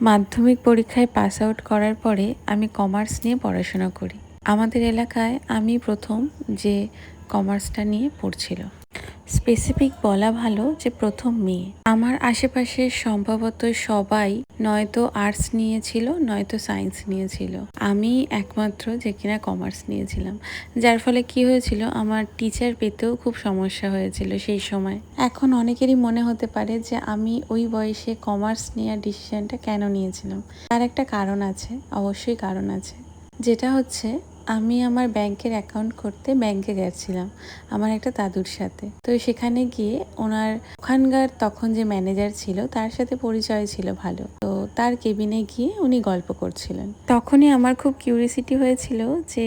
মাধ্যমিক পরীক্ষায় pass out করার পরে আমি কমার্স নিয়ে পড়াশোনা করি। আমাদের এলাকায় আমি প্রথম যে কমার্সটা নিয়ে পড়ছিল। স্পেসিফিক বলা ভালো যে প্রথম মেয়ে। আমার আশেপাশে সম্ভবত সবাই নয়তো আর্টস নিয়েছিল নয়তো সায়েন্স নিয়েছিল। আমি একমাত্র যে কিনা কমার্স নিয়েছিলাম, যার ফলে কি হয়েছিল আমার টিচার পেতেও খুব সমস্যা হয়েছিল সেই সময়। এখন অনেকেরই মনে হতে পারে যে আমি ওই বয়সে কমার্স নেওয়ার ডিসিশনটা কেন নিয়েছিলাম। তার একটা কারণ আছে, অবশ্যই কারণ আছে। যেটা হচ্ছে আমি আমার ব্যাংকের অ্যাকাউন্ট করতে ব্যাংকে গেছিলাম আমার একটা দাদুর সাথে। তো সেখানে গিয়ে ওখানকার তখন যে ম্যানেজার ছিল তার সাথে পরিচয় ছিল ভালো। তো তার কেবিনে গিয়ে উনি গল্প করছিলেন। তখনই আমার খুব কিউরিসিটি হয়েছিল যে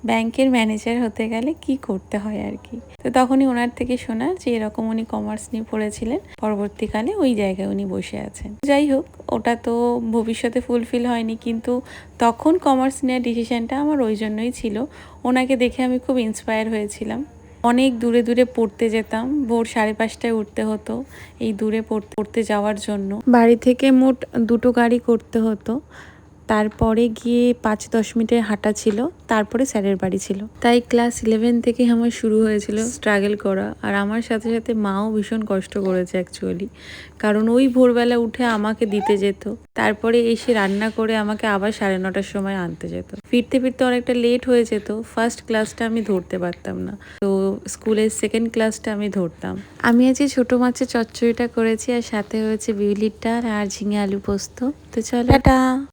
ব্যাংকের ম্যানেজার হতে গেলে কি করতে হয় আর কি। তো তখনই ওনার থেকে শোনা যে এরকম উনি কমার্স নিয়ে পড়েছিলেন, পরবর্তীকালে ওই জায়গায় উনি বসে আছেন। যাই হোক, ওটা তো ভবিষ্যতে ফুলফিল হয়নি, কিন্তু তখন কমার্স নেওয়ার ডিসিশনটা আমার ওই জন্যই ছিল। ওনাকে দেখে আমি খুব ইন্সপায়ার হয়েছিলাম। অনেক দূরে দূরে পড়তে যেতাম, ভোর 5:30টায় উঠতে হতো এই দূরে পড়তে যাওয়ার জন্য। বাড়ি থেকে মোট 2টো গাড়ি করতে হতো। তারপরে গিয়ে 5-10 মিনিটের হাঁটা ছিল, তারপরে স্যারের বাড়ি ছিল। তাই ক্লাস 11 থেকে আমার শুরু হয়েছিল স্ট্রাগল করা। আর আমার সাথে সাথে মাও ভীষণ কষ্ট করেছে অ্যাকচুয়ালি, কারণ ওই ভোরবেলা উঠে আমাকে দিতে যেত, তারপরে এসে রান্না করে আমাকে আবার 9:30টার সময় আনতে যেত। ফিরতে ফিরতে অনেকটা লেট হয়ে যেত। ফার্স্ট ক্লাসটা আমি ধরতে পারতাম না, তো স্কুলের সেকেন্ড ক্লাসটা আমি ধরতাম। আমি আজকে ছোটো মাছের চচ্চড়িটা করেছি, আর সাথে হয়েছে বিউলির ডাল আর ঝিঙে আলু পোস্ত। তো চলো, টাটা।